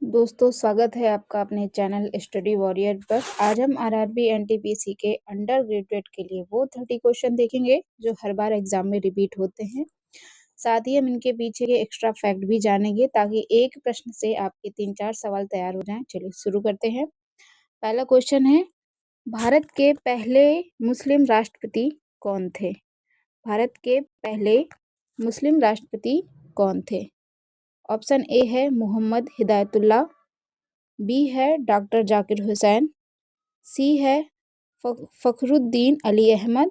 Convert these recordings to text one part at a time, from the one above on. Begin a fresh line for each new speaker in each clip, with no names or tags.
दोस्तों स्वागत है आपका अपने चैनल स्टडी वॉरियर पर। आज हम आरआरबी एनटीपीसी के अंडर ग्रेजुएट के लिए वो 30 क्वेश्चन देखेंगे जो हर बार एग्जाम में रिपीट होते हैं। साथ ही हम इनके पीछे के एक्स्ट्रा फैक्ट भी जानेंगे ताकि एक प्रश्न से आपके 3-4 सवाल तैयार हो जाएं। चलिए शुरू करते हैं। पहला क्वेश्चन है, भारत के पहले मुस्लिम राष्ट्रपति कौन थे? भारत के पहले मुस्लिम राष्ट्रपति कौन थे? ऑप्शन ए है मोहम्मद हिदायतुल्लाह, बी है डॉक्टर जाकिर हुसैन, सी है फखरुद्दीन अली अहमद,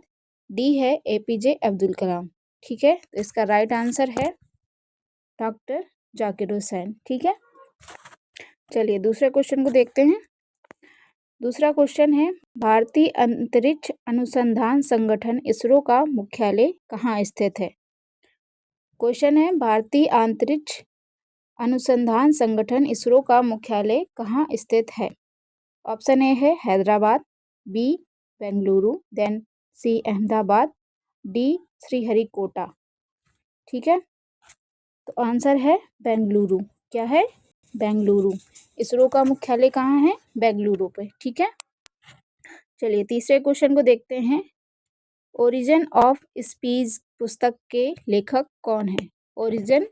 डी है एपीजे अब्दुल कलाम। ठीक है, तो इसका राइट आंसर है डॉक्टर जाकिर हुसैन। ठीक है, चलिए दूसरे क्वेश्चन को देखते हैं। दूसरा क्वेश्चन है, भारतीय अंतरिक्ष अनुसंधान संगठन इसरो का मुख्यालय कहाँ स्थित है? क्वेश्चन है, भारतीय अंतरिक्ष अनुसंधान संगठन इसरो का मुख्यालय कहाँ स्थित है? ऑप्शन ए है हैदराबाद, बी बेंगलुरु, देन सी अहमदाबाद, डी श्रीहरिकोटा। ठीक है, तो आंसर है बेंगलुरु। क्या है? बेंगलुरु। इसरो का मुख्यालय कहाँ है? बेंगलुरु पे। ठीक है, चलिए तीसरे क्वेश्चन को देखते हैं। ओरिजिन ऑफ स्पीच पुस्तक के लेखक कौन है? ओरिजिन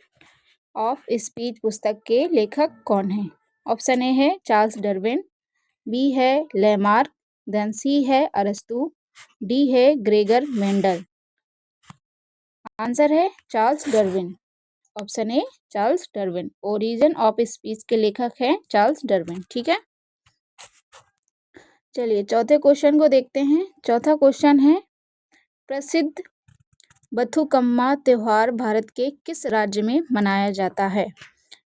ऑफ स्पीच पुस्तक के लेखक कौन है? ऑप्शन ए है चार्ल्स डार्विन, बी है लेमार्क, देन सी है अरस्तु, डी है ग्रेगर मेंडल। आंसर है Charles Darwin. Option A Charles Darwin. Origin of speech के लेखक हैं चार्ल्स डार्विन। ठीक है, चलिए चौथे क्वेश्चन को देखते हैं। चौथा क्वेश्चन है, प्रसिद्ध बथुकम्मा त्योहार भारत के किस राज्य में मनाया जाता है?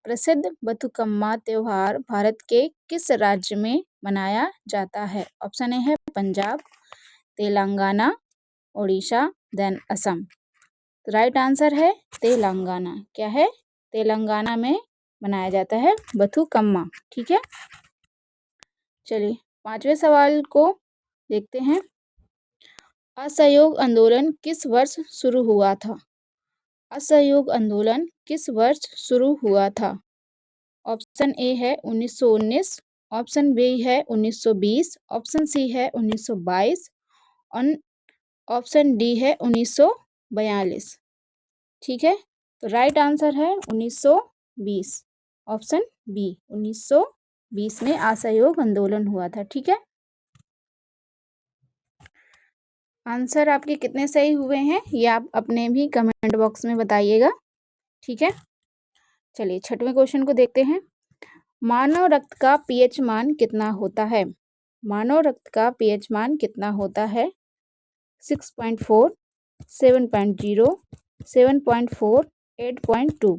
प्रसिद्ध बथुकम्मा त्योहार भारत के किस राज्य में मनाया जाता है? ऑप्शन ए है Punjab, Telangana, Orissa, then Assam. Right answer है तेलंगाना। क्या है? तेलंगाना में मनाया जाता है बथुकम्मा। ठीक है, चलिए पांचवें सवाल को देखते हैं। असहयोग आंदोलन किस वर्ष शुरू हुआ था? असहयोग आंदोलन किस वर्ष शुरू हुआ था? ऑप्शन ए है 1919, ऑप्शन बी है 1920, ऑप्शन सी है 1922 और ऑप्शन डी है 1942। ठीक है, तो राइट आंसर है 1920। ऑप्शन बी 1920 में असहयोग आंदोलन हुआ था। ठीक है, आंसर आपके कितने सही हुए हैं ये आप अपने भी कमेंट बॉक्स में बताइएगा। ठीक है, चलिए छठवें क्वेश्चन को देखते हैं। मानव रक्त का पीएच मान कितना होता है? मानव रक्त का पीएच मान कितना होता है? 6.4, 7.0, 7.4, 8.2।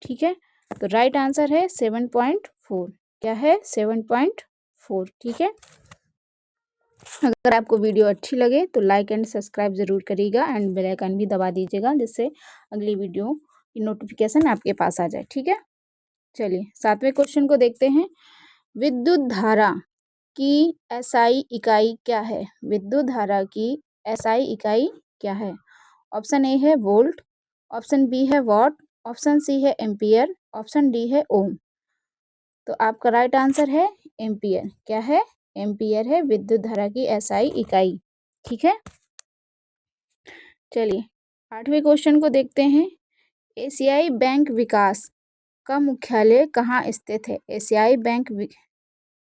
ठीक है, तो राइट आंसर है 7.4। क्या है? 7.4। ठीक है, अगर आपको वीडियो अच्छी लगे तो लाइक एंड सब्सक्राइब जरूर करिएगा एंड बेल आइकन भी दबा दीजिएगा जिससे अगली वीडियो की नोटिफिकेशन आपके पास आ जाए। ठीक है, चलिए सातवें क्वेश्चन को देखते हैं। विद्युत धारा की एसआई इकाई क्या है? विद्युत धारा की एसआई इकाई क्या है? ऑप्शन ए है वोल्ट, ऑप्शन बी है वॉट, ऑप्शन सी है एम्पियर, ऑप्शन डी है ओम। तो आपका राइट आंसर है एम्पियर। क्या है? एम्पियर है विद्युत धारा की एसआई इकाई। ठीक है, चलिए आठवें क्वेश्चन को देखते हैं। एशियाई बैंक विकास का मुख्यालय कहाँ स्थित है?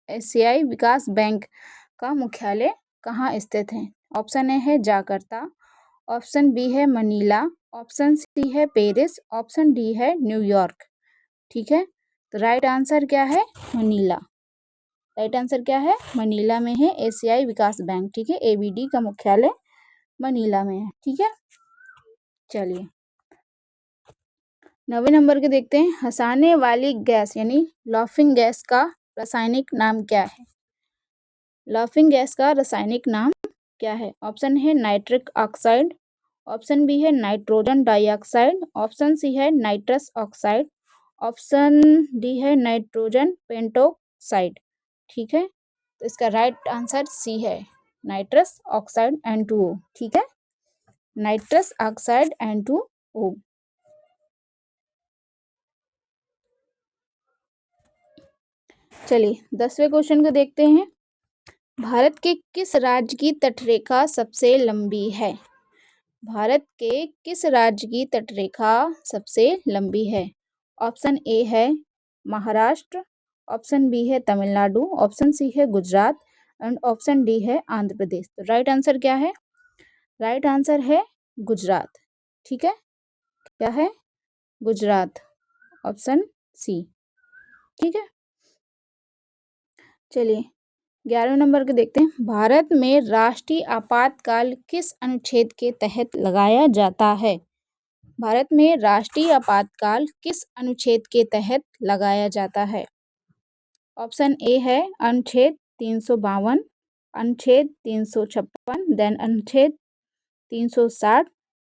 एशियाई विकास बैंक का मुख्यालय कहाँ स्थित है? ऑप्शन ए है जाकार्ता, ऑप्शन बी है मनीला, ऑप्शन सी है पेरिस, ऑप्शन डी है न्यूयॉर्क। ठीक है, तो राइट आंसर क्या है? मनीला। राइट आंसर क्या है? मनीला में है एशियाई विकास बैंक। ठीक है, एबीडी का मुख्यालय मनीला में है। ठीक है, चलिए 9वें नंबर के देखते हैं। हंसाने वाली गैस यानी लाफिंग गैस का रासायनिक नाम क्या है? लाफिंग गैस का रासायनिक नाम क्या है? ऑप्शन है नाइट्रिक ऑक्साइड, ऑप्शन बी है नाइट्रोजन डाइऑक्साइड, ऑप्शन सी है नाइट्रस ऑक्साइड, ऑप्शन डी है नाइट्रोजन पेंटोक्साइड। ठीक है, तो इसका राइट आंसर सी है नाइट्रस ऑक्साइड N2O। ठीक है, नाइट्रस ऑक्साइड N2O। चलिए 10वें क्वेश्चन को देखते हैं। भारत के किस राज्य की तटरेखा सबसे लंबी है? भारत के किस राज्य की तटरेखा सबसे लंबी है? ऑप्शन ए है महाराष्ट्र, ऑप्शन बी है तमिलनाडु, ऑप्शन सी है गुजरात एंड ऑप्शन डी है आंध्र प्रदेश। तो राइट आंसर क्या है? राइट आंसर है गुजरात। ठीक है, क्या है? Gujarat, option C. ठीक है, चलिए 11वें नंबर के देखते हैं। भारत में राष्ट्रीय आपातकाल किस अनुच्छेद के तहत लगाया जाता है? भारत में राष्ट्रीय आपातकाल किस अनुच्छेद के तहत लगाया जाता है? ऑप्शन ए है अनुच्छेद 352, अनुच्छेद 356, देन अनुच्छेद 360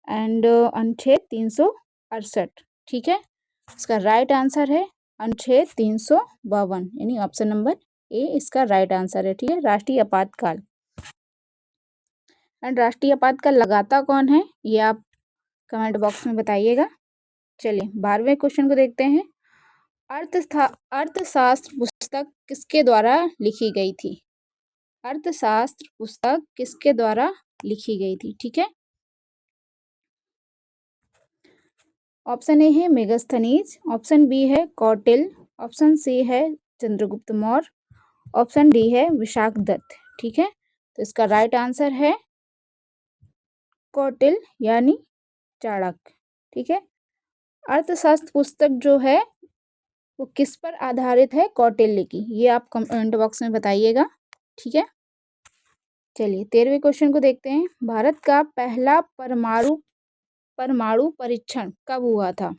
एंड अनुच्छेद 368। ठीक है, इसका राइट आंसर है अनुच्छेद 352, यानी ऑप्शन नंबर ए इसका राइट आंसर है। ठीक है, राष्ट्रीय आपातकाल। एंड राष्ट्रीय आपातकाल लगाता कौन है, ये आप कमेंट बॉक्स में बताइएगा। चलिए 12वें क्वेश्चन को देखते हैं। अर्थशास्त्र पुस्तक किसके द्वारा लिखी गई थी? अर्थशास्त्र पुस्तक किसके द्वारा लिखी गई थी? ठीक है, ऑप्शन ए है मेगास्थनीज, ऑप्शन बी है कौटिल्य, ऑप्शन सी है चंद्रगुप्त मौर्य, ऑप्शन डी है विशाखदत्त। ठीक है, तो इसका राइट आंसर है कौटिल्य यानी चाणक्य। ठीक है, अर्थशास्त्र पुस्तक जो है वो किस पर आधारित है? कौटिल्य की। ये आप कमेंट बॉक्स में बताइएगा। ठीक है, चलिए 13वें क्वेश्चन को देखते हैं। भारत का पहला परमाणु परीक्षण कब हुआ था?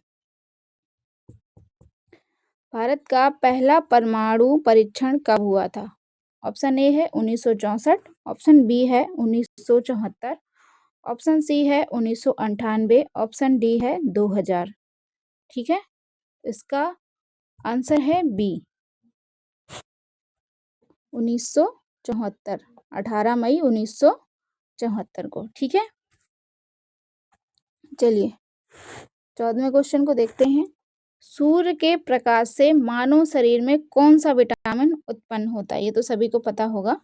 भारत का पहला परमाणु परीक्षण कब हुआ था? ऑप्शन ए है 1964, ऑप्शन बी है 1974, ऑप्शन सी है 1998, ऑप्शन डी है 2000। ठीक है, इसका आंसर है बी 1974, 18 मई 1974 को। ठीक है, चलिए 14वें क्वेश्चन को देखते हैं। सूर्य के प्रकाश से मानव शरीर में कौन सा विटामिन उत्पन्न होता है? ये तो सभी को पता होगा।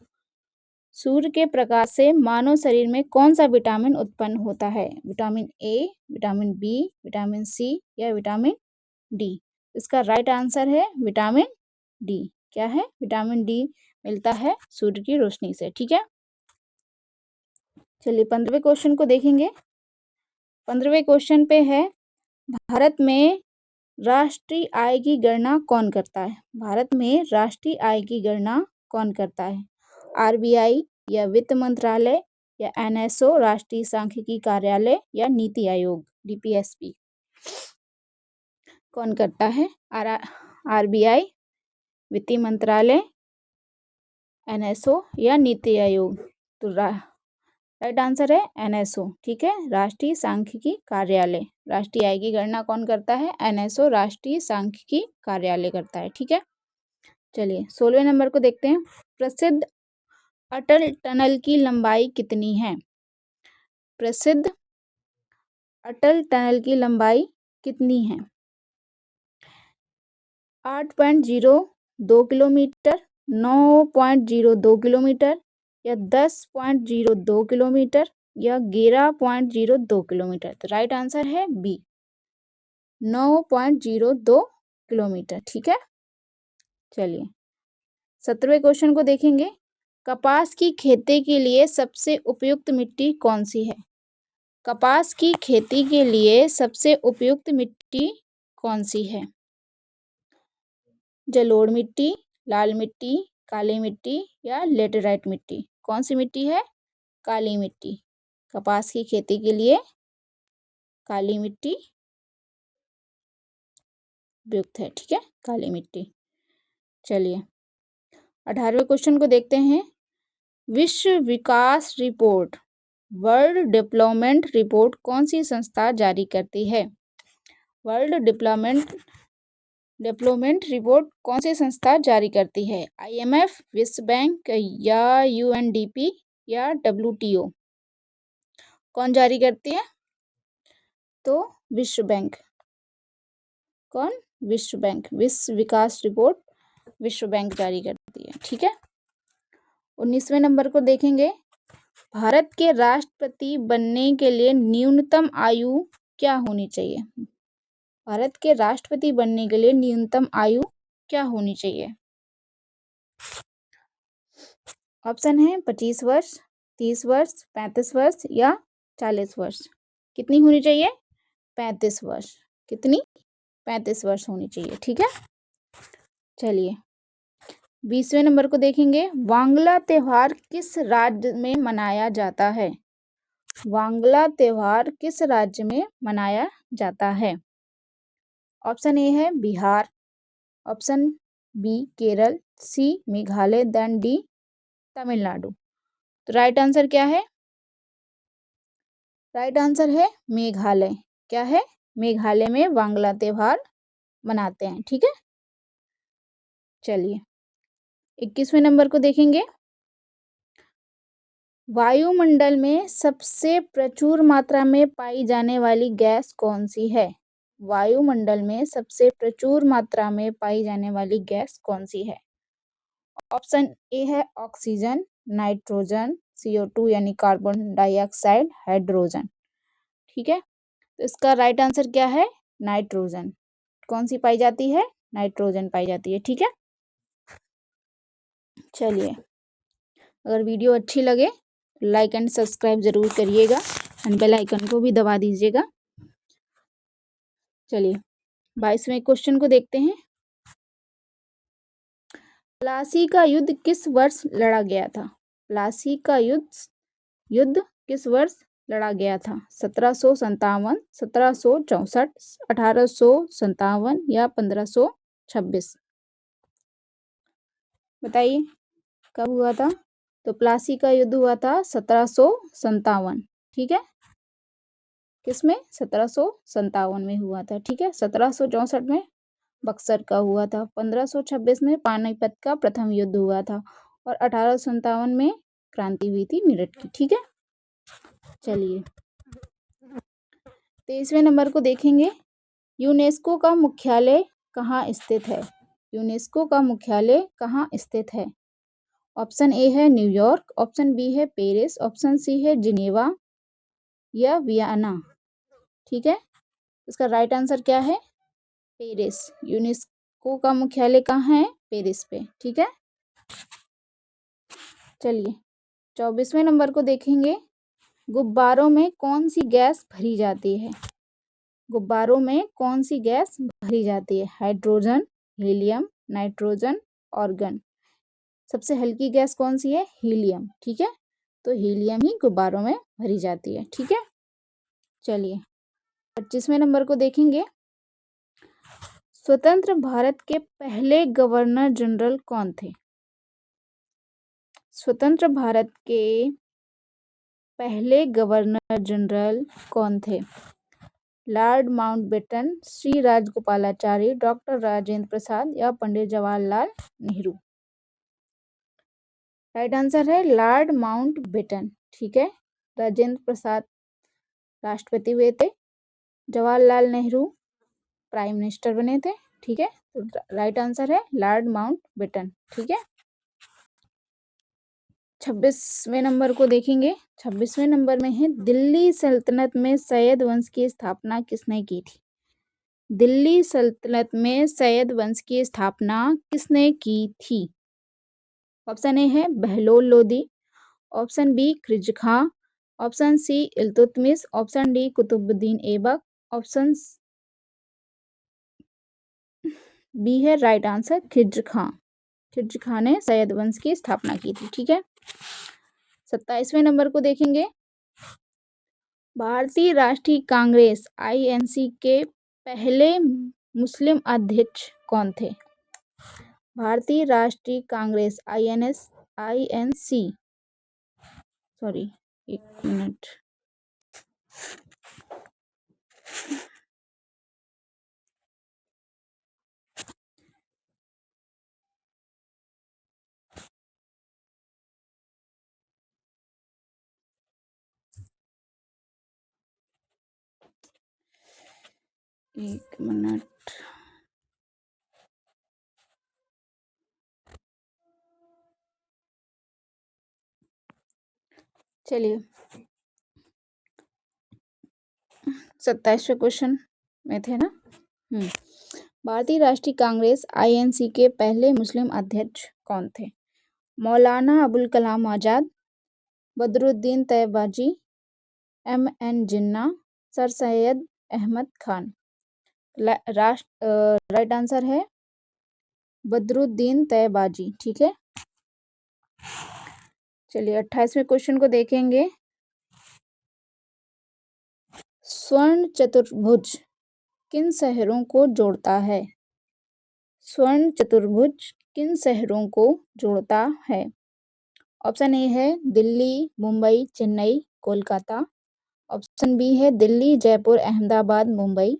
सूर्य के प्रकाश से मानव शरीर में कौन सा विटामिन उत्पन्न होता है? Vitamin A, vitamin B, vitamin C या विटामिन डी? इसका राइट आंसर है विटामिन डी। क्या है? विटामिन डी मिलता है सूर्य की रोशनी से। ठीक है, चलिए 15वें क्वेश्चन को देखेंगे। 15वें क्वेश्चन पे है, भारत में राष्ट्रीय आय की गणना कौन करता है? भारत में राष्ट्रीय आय की गणना कौन करता है? आरबीआई या वित्त मंत्रालय या एनएसओ राष्ट्रीय सांख्यिकी कार्यालय या नीति आयोग डीपीएसपी? कौन करता है? आरबीआई, वित्त मंत्रालय, एनएसओ या नीति आयोग? तो राइट आंसर है एनएसओ। ठीक है, राष्ट्रीय सांख्यिकी कार्यालय। राष्ट्रीय आय की गणना कौन करता है? एनएसओ, राष्ट्रीय सांख्यिकी कार्यालय करता है। ठीक है, चलिए 16वें नंबर को देखते हैं। प्रसिद्ध अटल टनल की लंबाई कितनी है? प्रसिद्ध अटल टनल की लंबाई कितनी है? 8.02 किलोमीटर, 9.02 किलोमीटर या 10.02 किलोमीटर या 11.02 किलोमीटर? तो राइट आंसर है बी 9.02 किलोमीटर। ठीक है, चलिए 17वें क्वेश्चन को देखेंगे। कपास की खेती के लिए सबसे उपयुक्त मिट्टी कौन सी है? कपास की खेती के लिए सबसे उपयुक्त मिट्टी कौन सी है? जलोढ़ मिट्टी, लाल मिट्टी, काली मिट्टी या लेटेराइट मिट्टी? कौन सी मिट्टी है? काली मिट्टी। कपास की खेती के लिए काली मिट्टी उपयुक्त है। ठीक है, काली मिट्टी। चलिए 18वें क्वेश्चन को देखते हैं। विश्व विकास रिपोर्ट, वर्ल्ड डेवलपमेंट रिपोर्ट कौन सी संस्था जारी करती है? वर्ल्ड डेवलपमेंट रिपोर्ट कौन सी संस्था जारी करती है? आईएमएफ, विश्व बैंक या यूएनडीपी या डब्ल्यूटीओ? कौन जारी करती है? तो विश्व बैंक। कौन? विश्व बैंक। विश्व विकास रिपोर्ट विश्व बैंक जारी करती है। ठीक है, 19वें नंबर को देखेंगे, भारत के राष्ट्रपति बनने के लिए न्यूनतम आयु क्या होनी चाहिए? भारत के राष्ट्रपति बनने के लिए न्यूनतम आयु क्या होनी चाहिए? ऑप्शन है 25 वर्ष, 30 वर्ष, 35 वर्ष या 40 वर्ष। कितनी होनी चाहिए? 35 वर्ष। कितनी? 35 वर्ष होनी चाहिए। ठीक है, चलिए 20वें नंबर को देखेंगे, वांगला त्योहार किस राज्य में मनाया जाता है? वांगला त्योहार किस राज्य में मनाया जाता है? ऑप्शन ए है बिहार, ऑप्शन बी केरल, सी मेघालय, देन डी तमिलनाडु। तो राइट आंसर क्या है? राइट आंसर है मेघालय। क्या है? मेघालय में वांगला त्योहार मनाते हैं। ठीक है, चलिए 21वें नंबर को देखेंगे, वायुमंडल में सबसे प्रचुर मात्रा में पाई जाने वाली गैस कौन सी है? वायुमंडल में सबसे प्रचुर मात्रा में पाई जाने वाली गैस कौन सी है? ऑप्शन ए है ऑक्सीजन, नाइट्रोजन, CO2 यानी कार्बन डाइऑक्साइड, हाइड्रोजन। ठीक है, तो इसका राइट आंसर क्या है? नाइट्रोजन। कौन सी पाई जाती है? नाइट्रोजन पाई जाती है। ठीक है, चलिए अगर वीडियो अच्छी लगे तो लाइक एंड सब्सक्राइब जरूर करिएगा एंड बेल आइकन को भी दबा दीजिएगा। चलिए 22वें क्वेश्चन को देखते हैं, प्लासी का युद्ध किस वर्ष लड़ा गया था? प्लासी का युद्ध किस वर्ष लड़ा गया था? 1757, 1764, 1857 या 1526? बताइए कब हुआ था? तो प्लासी का युद्ध हुआ था 1757। ठीक है, किसमें? 1757 में हुआ था। ठीक है, 1764 में बक्सर का हुआ था, 1526 में पानीपत का प्रथम युद्ध हुआ था और 1857 में क्रांति हुई थी मेरठ की। ठीक है, चलिए 23वें नंबर को देखेंगे, यूनेस्को का मुख्यालय कहाँ स्थित है? यूनेस्को का मुख्यालय कहाँ स्थित है? ऑप्शन ए है न्यूयॉर्क, ऑप्शन बी है पेरिस, ऑप्शन सी है जिनेवा या वियना। ठीक है, इसका राइट आंसर क्या है? पेरिस। यूनेस्को का मुख्यालय कहाँ है? पेरिस पे। ठीक है, चलिए 24वें नंबर को देखेंगे, गुब्बारों में कौन सी गैस भरी जाती है? गुब्बारों में कौन सी गैस भरी जाती है? Hydrogen, helium, nitrogen, organ. सबसे हल्की गैस कौन सी है? हीलियम। ठीक है, तो हीलियम ही गुब्बारों में भरी जाती है। ठीक है, चलिए 25वें नंबर को देखेंगे, स्वतंत्र भारत के पहले गवर्नर जनरल कौन थे? स्वतंत्र भारत के पहले गवर्नर जनरल कौन थे? Lord Mountbatten, Shri Rajagopalachari, doctor Rajendra Prasad या पंडित जवाहरलाल नेहरू। राइट आंसर है लॉर्ड माउंटबेटन। ठीक है, राजेंद्र प्रसाद राष्ट्रपति हुए थे, जवाहरलाल नेहरू प्राइम मिनिस्टर बने थे। ठीक है, तो राइट आंसर है लॉर्ड माउंटबेटन। ठीक है, 26वें नंबर को देखेंगे, 26वें नंबर में है, दिल्ली सल्तनत में सैयद वंश की स्थापना किसने की थी? दिल्ली सल्तनत में सैयद वंश की स्थापना किसने की थी? ऑप्शन ए है Bahlol Lodi, option B Khilji Khan, option C Iltutmish, option D Qutbuddin Aibak, option B है राइट आंसर खिलजी खां। खिलजी खां ने सैयद वंश की स्थापना की थी। ठीक है, 27वें नंबर को देखेंगे, भारतीय राष्ट्रीय कांग्रेस INC के पहले मुस्लिम अध्यक्ष कौन थे? भारतीय राष्ट्रीय कांग्रेस INC, सॉरी एक मिनट, एक मिनट, चलिए 27वें क्वेश्चन में थे ना। भारतीय राष्ट्रीय कांग्रेस INC के पहले मुस्लिम अध्यक्ष कौन थे? Maulana Abul Kalam Azad, Badruddin Tyabji, MN Jinnah, sir Syed Ahmad Khan. Right answer है बदरुद्दीन तैयबाजी। ठीक है, चलिए 28वें क्वेश्चन को देखेंगे। स्वर्ण चतुर्भुज किन शहरों को जोड़ता है? स्वर्ण चतुर्भुज किन शहरों को जोड़ता है? ऑप्शन ए है दिल्ली, मुंबई, चेन्नई, कोलकाता। ऑप्शन बी है दिल्ली, जयपुर, अहमदाबाद, मुंबई।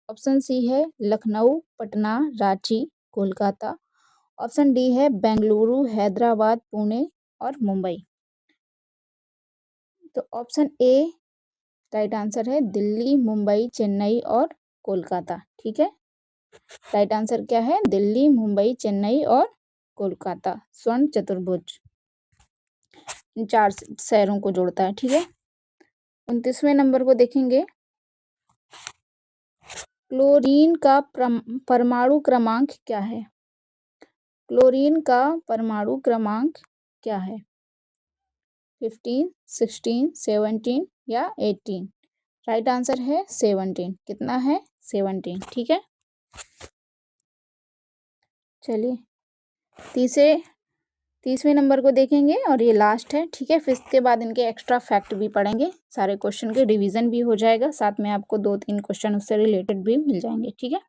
ऑप्शन सी है लखनऊ, पटना, रांची, कोलकाता। ऑप्शन डी है बेंगलुरु, हैदराबाद, पुणे और मुंबई। तो ऑप्शन ए राइट आंसर है दिल्ली, मुंबई, चेन्नई और कोलकाता। ठीक है, राइट आंसर क्या है? दिल्ली, मुंबई, चेन्नई और कोलकाता। स्वर्ण चतुर्भुज इन 4 शहरों को जोड़ता है। ठीक है, 29वें नंबर को देखेंगे। क्लोरीन का परमाणु क्रमांक क्या है? क्लोरीन का परमाणु क्रमांक क्या है? 15, 16, 17 या 18? राइट आंसर है 17। कितना है? 17। ठीक है, चलिए 30वें नंबर को देखेंगे और ये लास्ट है। ठीक है, फिर इसके बाद इनके एक्स्ट्रा फैक्ट भी पढ़ेंगे, सारे क्वेश्चन के रिवीजन भी हो जाएगा, साथ में आपको 2-3 क्वेश्चन उससे रिलेटेड भी मिल जाएंगे। ठीक है,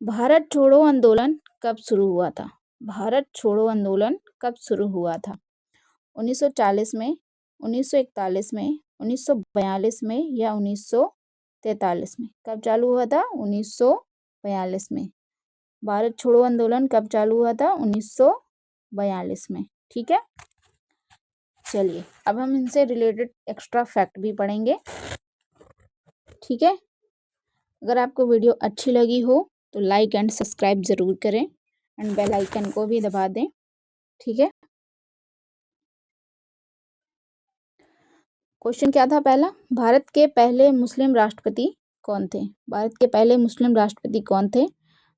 भारत छोड़ो आंदोलन कब शुरू हुआ था? भारत छोड़ो आंदोलन कब शुरू हुआ था? 1940 में, 1941 में, 1942 में या 1943 में? कब चालू हुआ था? 1942 में। भारत छोड़ो आंदोलन कब चालू हुआ था? 1942 में। ठीक है, चलिए अब हम इनसे रिलेटेड एक्स्ट्रा फैक्ट भी पढ़ेंगे। ठीक है, अगर आपको वीडियो अच्छी लगी हो तो लाइक एंड सब्सक्राइब जरूर करें एंड बेल आइकन को भी दबा दें। ठीक है, क्वेश्चन क्या था पहला? भारत के पहले मुस्लिम राष्ट्रपति कौन थे? भारत के पहले मुस्लिम राष्ट्रपति कौन थे?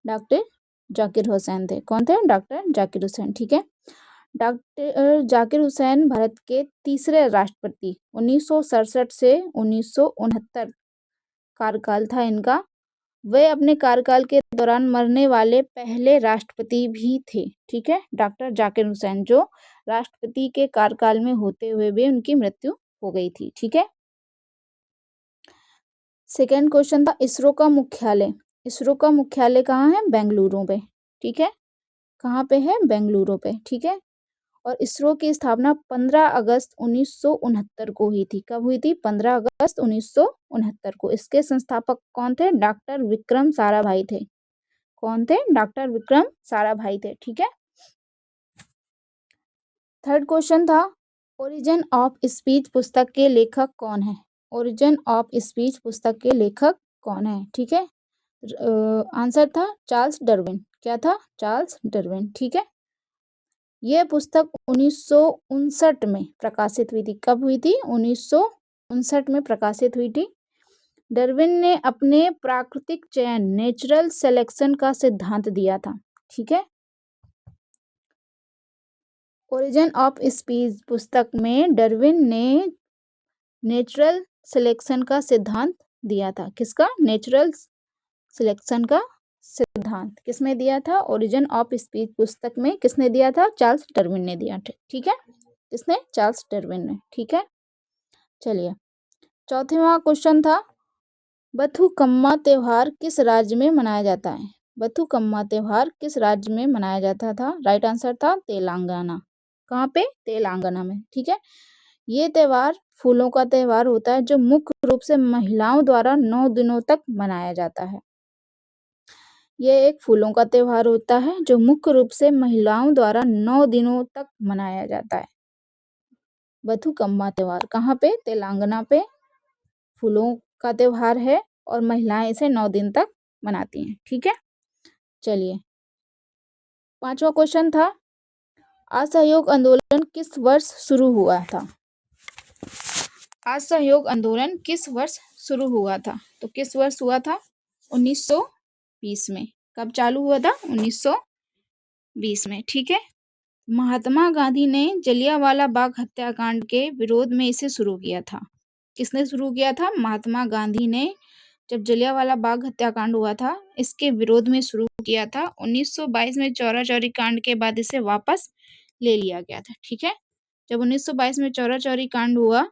डॉक्टर जाकिर हुसैन थे। कौन थे? डॉक्टर जाकिर हुसैन। ठीक है, डॉक्टर जाकिर हुसैन भारत के तीसरे राष्ट्रपति, 1967 से 1969 कार्यकाल था इनका। वे अपने कार्यकाल के दौरान मरने वाले पहले राष्ट्रपति भी थे। ठीक है, डॉक्टर जाकिर हुसैन जो राष्ट्रपति के कार्यकाल में होते हुए भी उनकी मृत्यु हो गई थी। ठीक है, सेकेंड क्वेश्चन था इसरो का मुख्यालय। इसरो का मुख्यालय कहाँ है? बेंगलुरु पे। ठीक है, कहाँ पे है? बेंगलुरु पे। ठीक है, और इसरो की स्थापना 15 अगस्त 1969 को हुई थी। कब हुई थी? 15 अगस्त 1969 को। इसके संस्थापक कौन थे? डॉक्टर विक्रम साराभाई थे। कौन थे? डॉक्टर विक्रम साराभाई थे। ठीक है, थर्ड क्वेश्चन था ओरिजिन ऑफ स्पीच पुस्तक के लेखक कौन है? ओरिजिन ऑफ स्पीच पुस्तक के लेखक कौन है? ठीक है, आंसर था चार्ल्स डार्विन। क्या था? Charles Darwin. ठीक है, यह पुस्तक 1959 में प्रकाशित हुई थी। कब हुई थी? 1959 में प्रकाशित हुई थी। डार्विन ने अपने प्राकृतिक चयन नेचुरल सिलेक्शन का सिद्धांत दिया था। ठीक है, ओरिजिन ऑफ स्पीच पुस्तक में डार्विन ने नेचुरल सिलेक्शन का सिद्धांत दिया था। किसका? नेचुरल सिलेक्शन का सिद्धांत किसने दिया था? ओरिजिन ऑफ स्पीच पुस्तक में किसने दिया था? चार्ल्स डार्विन ने दिया था। ठीक है, किसने? चार्ल्स डार्विन ने। ठीक है, चलिए चौथवा क्वेश्चन था बथुकम्मा त्योहार किस राज्य में मनाया जाता है? बथुकम्मा त्योहार किस राज्य में मनाया जाता था? राइट आंसर था तेलंगाना। कहाँ पे? तेलंगाना में। ठीक है, ये त्योहार फूलों का त्योहार होता है जो मुख्य रूप से महिलाओं द्वारा 9 दिनों तक मनाया जाता है। ये एक फूलों का त्योहार होता है जो मुख्य रूप से महिलाओं द्वारा 9 दिनों तक मनाया जाता है। बथुकम्मा त्योहार कहाँ पे? तेलंगाना पे फूलों का त्योहार है और महिलाएं इसे 9 दिन तक मनाती हैं। ठीक है, चलिए पांचवा क्वेश्चन था असहयोग आंदोलन किस वर्ष शुरू हुआ था? असहयोग आंदोलन किस वर्ष शुरू हुआ था? तो किस वर्ष हुआ था? 1920 में। कब चालू हुआ था? 1920 में। ठीक है। महात्मा गांधी ने जलियांवाला बाग हत्याकांड के विरोध में इसे शुरू किया था। किसने शुरू किया था? महात्मा गांधी ने जब जलियांवाला बाग हत्याकांड हुआ था, इसके विरोध में शुरू किया था। 1922 में चौरा चौरी कांड के बाद इसे वापस ले लिया गया था। ठीक है। जब 1922 में चौरा चौरी कांड हुआ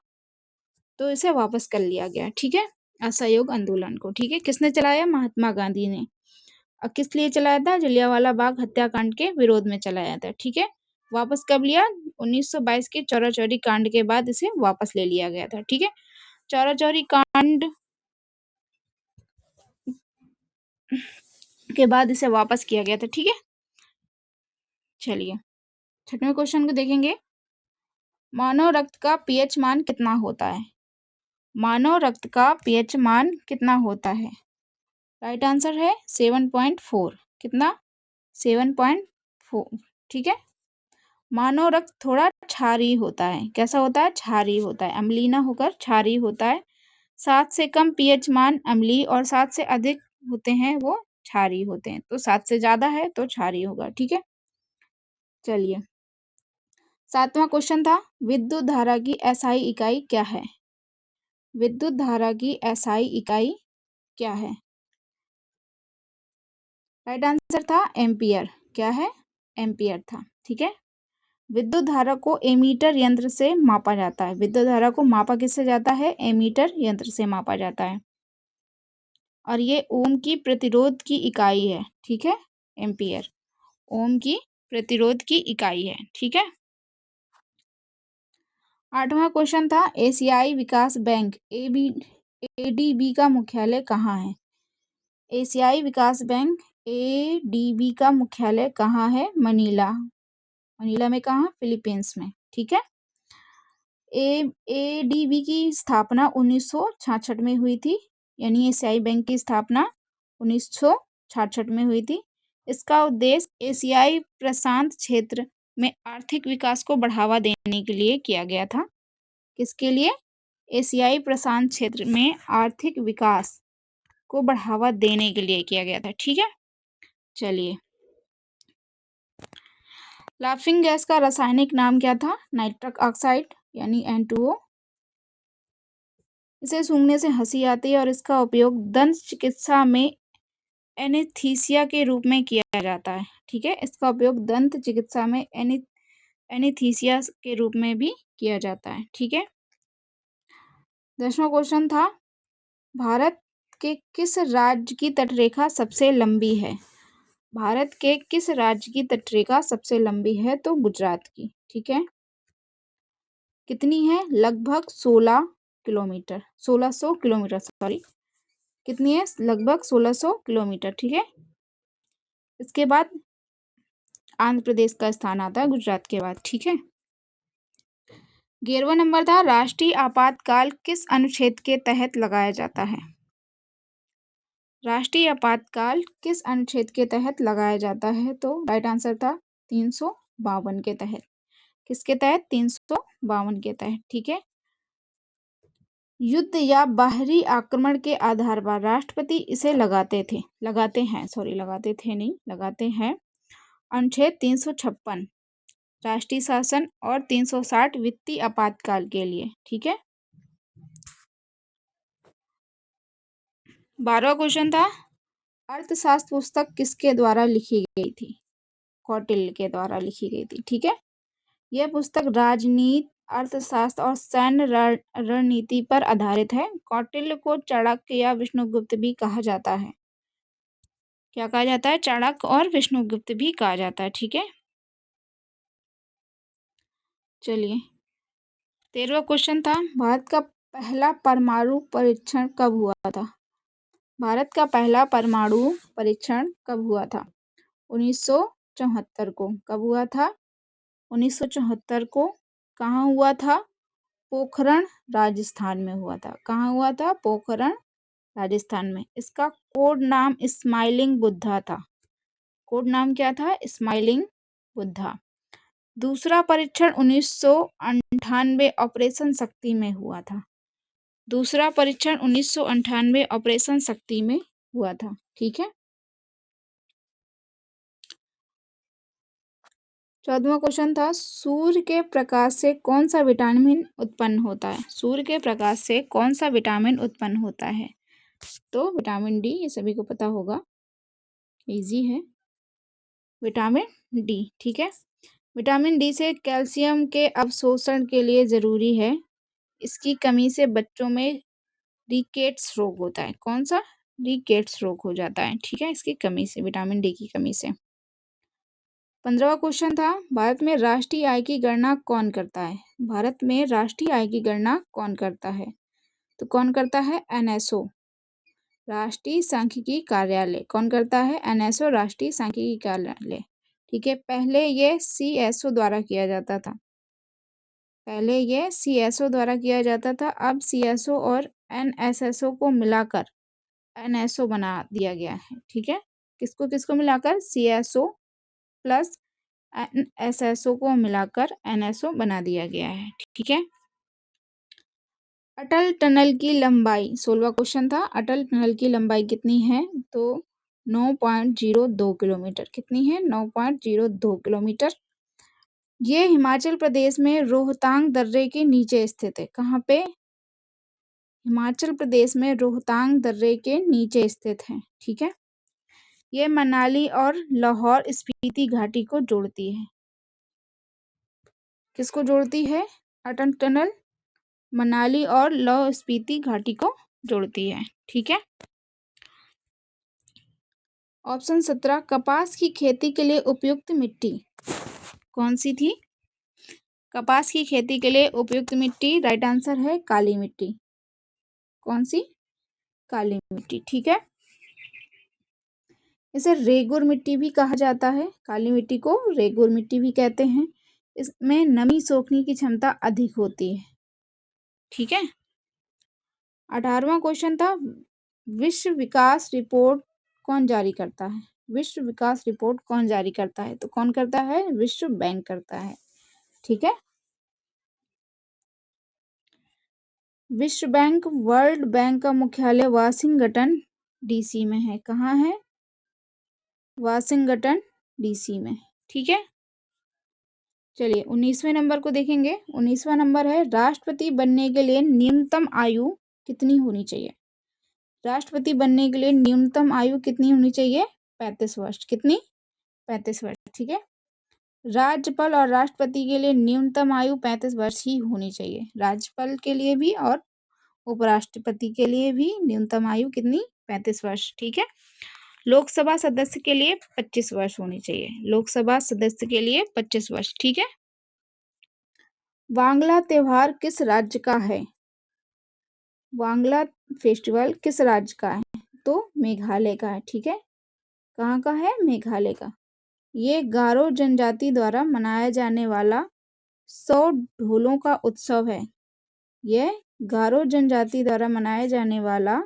तो इसे वापस कर लिया गया। ठीक है। असहयोग आंदोलन को। ठीक है। किसने चलाया? महात्मा गांधी ने। अब किस लिए चलाया था? जलियांवाला बाग हत्याकांड के विरोध में चलाया था। ठीक है। वापस कब लिया? 1922 के चौरा चौरी कांड के बाद इसे वापस ले लिया गया था। ठीक है। चौरा चौरी कांड के बाद इसे वापस किया गया था। ठीक है। चलिए 6वें क्वेश्चन को देखेंगे। मानव रक्त का पीएच मान कितना होता है? मानव रक्त का पीएच मान कितना होता है? राइट आंसर है 7.4। कितना? 7.4। ठीक है। मानव रक्त थोड़ा क्षारीय होता है। कैसा होता है? क्षारीय होता है। अम्लीय ना होकर क्षारीय होता है। 7 से कम पीएच मान अम्लीय और 7 से अधिक होते हैं वो क्षारीय होते हैं। तो 7 से ज्यादा है तो क्षारीय होगा। ठीक है। चलिए 7वां क्वेश्चन था, विद्युत धारा की एसआई इकाई क्या है? विद्युत धारा की एसआई इकाई क्या है? राइट आंसर था एम्पियर। क्या है? एम्पियर था। ठीक है। विद्युत धारा को एमीटर यंत्र से मापा जाता है। विद्युत धारा को मापा किससे जाता है? एमीटर यंत्र से मापा जाता है। और ये ओम की प्रतिरोध की इकाई है। ठीक है। एम्पियर ओम की प्रतिरोध की इकाई है। ठीक है। 8वां क्वेश्चन था, एशियाई विकास बैंक एडीबी का मुख्यालय कहाँ है? एशियाई विकास बैंक एडीबी का मुख्यालय कहाँ है? मनीला। मनीला में कहाँ? फिलीपींस में। ठीक है। एडीबी की स्थापना 1966 में हुई थी। यानी एशियाई बैंक की स्थापना 1966 में हुई थी। इसका उद्देश्य एशियाई प्रशांत क्षेत्र में आर्थिक विकास को बढ़ावा देने के लिए किया गया था। किसके लिए? एशियाई प्रशांत क्षेत्र में आर्थिक विकास को बढ़ावा देने के लिए किया गया था। ठीक है। चलिए लाफिंग गैस का रासायनिक नाम क्या था? नाइट्रक ऑक्साइड यानी N2O। इसे सूंघने से हंसी आती है और इसका उपयोग दंत चिकित्सा में एनेस्थीसिया के रूप में किया जाता है। ठीक है। इसका उपयोग दंत चिकित्सा में एनेस्थीसिया के रूप में भी किया जाता है। ठीक है। 10वां क्वेश्चन था, भारत के किस राज्य की तटरेखा सबसे लंबी है? भारत के किस राज्य की तटरेखा सबसे लंबी है? तो गुजरात की। ठीक है। कितनी है? लगभग 16 किलोमीटर। 1600 kilometre, sorry. कितनी है? लगभग 1600 किलोमीटर। ठीक है। इसके बाद आंध्र प्रदेश का स्थान आता है गुजरात के बाद। ठीक है। 11वां नंबर था, राष्ट्रीय आपातकाल किस अनुच्छेद के तहत लगाया जाता है? राष्ट्रीय आपातकाल किस अनुच्छेद के तहत लगाया जाता है? तो राइट आंसर था 352 के तहत। किसके तहत? 352 के तहत। ठीक है। युद्ध या बाहरी आक्रमण के आधार पर राष्ट्रपति इसे लगाते हैं अनुच्छेद 356 राष्ट्रीय शासन और 360 वित्तीय आपातकाल के लिए। ठीक है। 12वां क्वेश्चन था, अर्थशास्त्र पुस्तक किसके द्वारा लिखी गई थी? कौटिल्य के द्वारा लिखी गई थी। ठीक है। यह पुस्तक राजनीति, अर्थशास्त्र और सैन्य रणनीति पर आधारित है। कौटिल्य को चाणक्य या विष्णुगुप्त भी कहा जाता है। क्या कहा जाता है? चाणक्य और विष्णुगुप्त भी कहा जाता है। ठीक है। चलिए 13वां क्वेश्चन था, भारत का पहला परमाणु परीक्षण कब हुआ था? भारत का पहला परमाणु परीक्षण कब हुआ था? 1974 को। कब हुआ था? 1974 को। कहाँ हुआ था? पोखरण राजस्थान में हुआ था। कहाँ हुआ था? पोखरण राजस्थान में। इसका कोड नाम स्माइलिंग बुद्धा था। कोड नाम क्या था? स्माइलिंग बुद्धा। दूसरा परीक्षण 1998 1998 ऑपरेशन शक्ति में हुआ था। दूसरा परीक्षण 1998 ऑपरेशन शक्ति में हुआ था। ठीक है। 14वां क्वेश्चन था, सूर्य के प्रकाश से कौन सा विटामिन उत्पन्न होता है? सूर्य के प्रकाश से कौन सा विटामिन उत्पन्न होता है? तो विटामिन डी, ये सभी को पता होगा, इजी है, विटामिन डी। ठीक है। विटामिन डी से कैल्शियम के अवशोषण के लिए जरूरी है। इसकी कमी से बच्चों में रिकेट्स रोग होता है। कौन सा? रिकेट्स रोग हो जाता है। ठीक है, इसकी कमी से, विटामिन डी की कमी से। 15वां क्वेश्चन था, भारत में राष्ट्रीय आय की गणना कौन करता है? भारत में राष्ट्रीय आय की गणना कौन करता है? तो कौन करता है? एनएसओ, राष्ट्रीय सांख्यिकी कार्यालय। कौन करता है? एनएसओ, राष्ट्रीय सांख्यिकी कार्यालय। ठीक है। पहले ये सीएसओ द्वारा किया जाता था। पहले ये सीएसओ द्वारा किया जाता था, अब सीएसओ और एनएसएसओ को मिलाकर एनएसओ बना दिया गया है। ठीक है। किसको किसको मिलाकर? सीएसओ प्लस एनएसएसओ को मिलाकर एनएसओ बना दिया गया है। ठीक है। अटल टनल की लंबाई, 16वां क्वेश्चन था, अटल टनल की लंबाई कितनी है? तो 9.02 किलोमीटर। कितनी है? 9.02 किलोमीटर। ये हिमाचल प्रदेश में रोहतांग दर्रे के नीचे स्थित है। कहाँ पे? हिमाचल प्रदेश में रोहतांग दर्रे के नीचे स्थित है। ठीक है। ये मनाली और लाहौर स्पीति घाटी को जोड़ती है। किसको जोड़ती है? अटल टनल मनाली और लाहौर स्पीति घाटी को जोड़ती है। ठीक है। ऑप्शन 17, कपास की खेती के लिए उपयुक्त मिट्टी कौन सी थी? कपास की खेती के लिए उपयुक्त मिट्टी, राइट आंसर है काली मिट्टी। कौन सी? काली मिट्टी। ठीक है। इसे रेगुर मिट्टी भी कहा जाता है। काली मिट्टी को रेगुर मिट्टी भी कहते हैं। इसमें नमी सोखने की क्षमता अधिक होती है। ठीक है। 18वां क्वेश्चन था, विश्व विकास रिपोर्ट कौन जारी करता है? विश्व विकास रिपोर्ट कौन जारी करता है? तो कौन करता है? विश्व बैंक करता है। ठीक है। विश्व बैंक, वर्ल्ड बैंक का मुख्यालय वाशिंगटन डीसी में है। कहाँ है? वाशिंगटन डीसी में। ठीक है। चलिए 19वें नंबर को देखेंगे। 19वां नंबर है, राष्ट्रपति बनने के लिए न्यूनतम आयु कितनी होनी चाहिए? राष्ट्रपति बनने के लिए न्यूनतम आयु कितनी होनी चाहिए? 35 वर्ष। कितनी? 35 वर्ष। ठीक है। राज्यपाल और राष्ट्रपति के लिए न्यूनतम आयु 35 वर्ष ही होनी चाहिए। राज्यपाल के लिए भी और उपराष्ट्रपति के लिए भी न्यूनतम आयु कितनी? 35 वर्ष। ठीक है। लोकसभा सदस्य के लिए 25 वर्ष होनी चाहिए। लोकसभा सदस्य के लिए 25 वर्ष। ठीक है। वांगला त्योहार किस राज्य का है? वांगला फेस्टिवल किस राज्य का है? तो मेघालय का है। ठीक है। कहाँ का है? मेघालय का। ये गारो जनजाति द्वारा मनाया जाने वाला 100 ढोलों का उत्सव है। यह गारो जनजाति द्वारा मनाया जाने वाला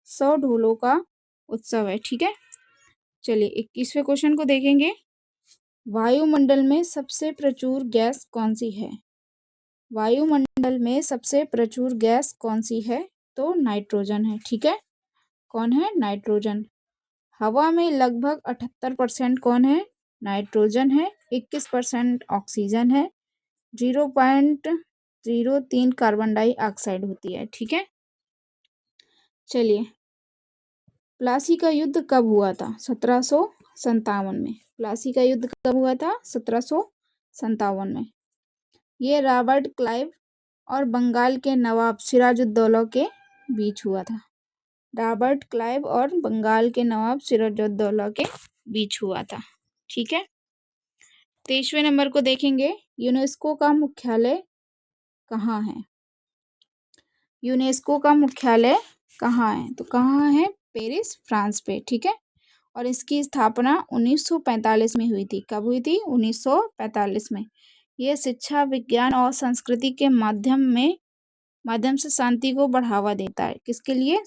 100 ढोलों का उत्सव है। ठीक है। चलिए 21वें क्वेश्चन को देखेंगे। वायुमंडल में सबसे प्रचुर गैस कौन सी है? वायुमंडल में सबसे प्रचुर गैस कौन सी है? तो नाइट्रोजन है। ठीक है। कौन है? नाइट्रोजन। हवा में लगभग 78% कौन है? नाइट्रोजन है। 21% ऑक्सीजन है। 0.03 कार्बन डाइऑक्साइड होती है। ठीक है। चलिए, प्लासी का युद्ध कब हुआ था? 1757 में। प्लासी का युद्ध कब हुआ था? 1757 में। ये रॉबर्ट क्लाइव और बंगाल के नवाब सिराजुद्दौला के बीच हुआ था। रॉबर्ट क्लाइव और बंगाल के नवाब सिराजुद्दौला के बीच हुआ था। ठीक है। 23वें नंबर को देखेंगे। यूनेस्को का मुख्यालय कहाँ है? यूनेस्को का मुख्यालय कहाँ है? तो कहाँ है? पेरिस, फ्रांस पे। ठीक है। और इसकी स्थापना 1945 में हुई थी। कब हुई थी? 1945 में। यह शिक्षा, विज्ञान और संस्कृति के माध्यम से शांति को बढ़ावा देता है। किसके लिए?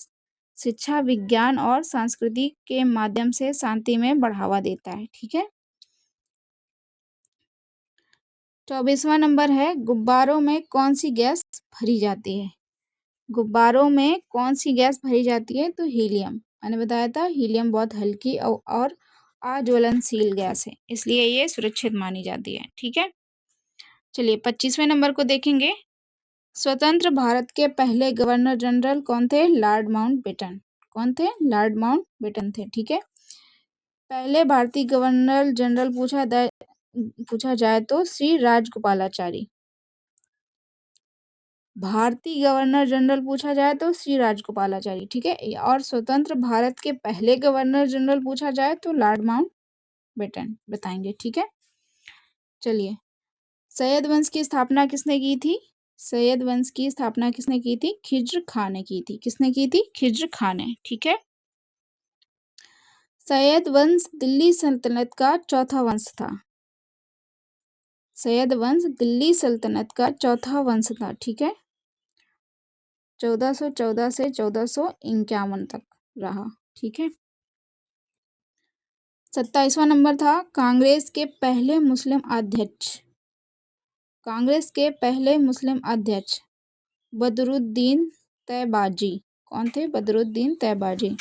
शिक्षा, विज्ञान और संस्कृति के माध्यम से शांति में बढ़ावा देता है। ठीक है। 24वां नंबर है, गुब्बारों में कौन सी गैस भरी जाती है? गुब्बारों में कौन सी गैस भरी जाती है? तो हीलियम। मैंने बताया था हीलियम बहुत हल्की और अज्वलनशील गैस है, इसलिए ये सुरक्षित मानी जाती है। ठीक है, चलिए 25वें नंबर को देखेंगे। स्वतंत्र भारत के पहले गवर्नर जनरल कौन थे? Lord Mountbatten. कौन थे? लॉर्ड माउंटबेटन थे। ठीक है, पहले भारतीय गवर्नर जनरल पूछा जाए तो श्री राजगोपालाचारी। भारतीय गवर्नर जनरल पूछा जाए तो श्री राजगोपालाचारी। ठीक है, और स्वतंत्र भारत के पहले गवर्नर जनरल पूछा जाए तो लॉर्ड माउंटबेटन बताएंगे। ठीक है, चलिए सैयद वंश की स्थापना किसने की थी? सैयद वंश की स्थापना किसने की थी? खिज्र खां ने की थी। किसने की थी? खिज्र खां ने। ठीक है, सैयद वंश दिल्ली सल्तनत का चौथा वंश था। सैयद वंश दिल्ली सल्तनत का चौथा वंश था। ठीक है, 1414 से 1451 तक रहा। ठीक है, 27वां नंबर था, कांग्रेस के पहले मुस्लिम अध्यक्ष। कांग्रेस के पहले मुस्लिम अध्यक्ष बदरुद्दीन तैयबाजी। कौन थे? बदरुद्दीन तैयबाजी।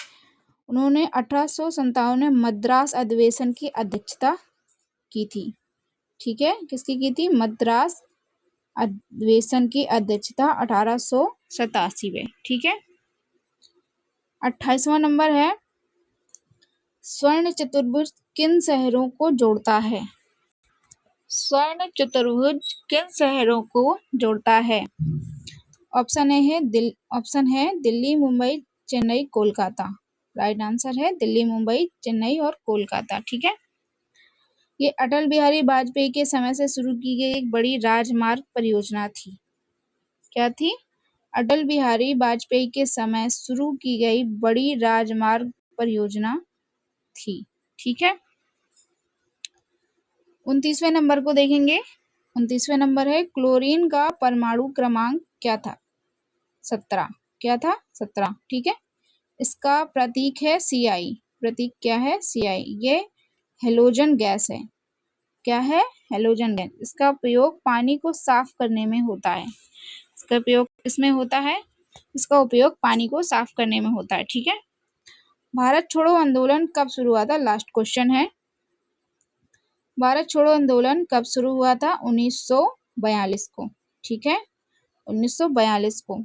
उन्होंने 1857 में मद्रास अधिवेशन की अध्यक्षता की थी। ठीक है, किसकी की थी? मद्रास अधिवेशन की अध्यक्षता 1887 में। ठीक है, 28वां नंबर है, स्वर्ण चतुर्भुज किन शहरों को जोड़ता है? स्वर्ण चतुर्भुज किन शहरों को जोड़ता है? ऑप्शन है दिल्ली, मुंबई, चेन्नई, कोलकाता। राइट आंसर है दिल्ली, मुंबई, चेन्नई और कोलकाता। ठीक है, ये अटल बिहारी वाजपेयी के समय से शुरू की गई एक बड़ी राजमार्ग परियोजना थी। क्या थी? अटल बिहारी वाजपेयी के समय शुरू की गई बड़ी राजमार्ग परियोजना थी। ठीक है, 29वें नंबर को देखेंगे। 29वें नंबर है, क्लोरीन का परमाणु क्रमांक क्या था? 17। क्या था? 17। ठीक है, इसका प्रतीक है Ci। प्रतीक क्या है? Ci। ये हेलोजन गैस है। क्या है? Halogen gas. इसका प्रयोग पानी को साफ करने में होता है। इसका प्रयोग किसमें होता है? इसका उपयोग पानी को साफ करने में होता है। ठीक है, भारत छोड़ो आंदोलन कब शुरू हुआ था? लास्ट क्वेश्चन है, भारत छोड़ो आंदोलन कब शुरू हुआ था? 1942 को। ठीक है, 1942 को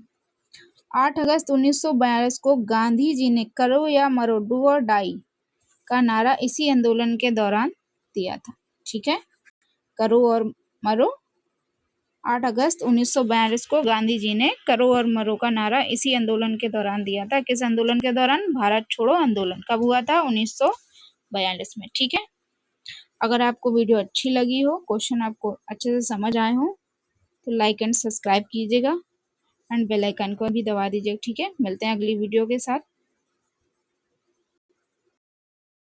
8 अगस्त 1942 को गांधी जी ने करो या मरो, डू और डाई का नारा इसी आंदोलन के दौरान दिया था। ठीक है, करो और मरो, 8 अगस्त 1942 को गांधी जी ने करो और मरो का नारा इसी आंदोलन के दौरान दिया था। किस आंदोलन के दौरान? भारत छोड़ो आंदोलन। कब हुआ था? 1942 में। ठीक है, अगर आपको वीडियो अच्छी लगी हो, क्वेश्चन आपको अच्छे से समझ आए हो, तो लाइक एंड सब्सक्राइब कीजिएगा एंड बेल आइकन को भी दबा दीजिएगा। ठीक है, मिलते हैं अगली वीडियो के साथ।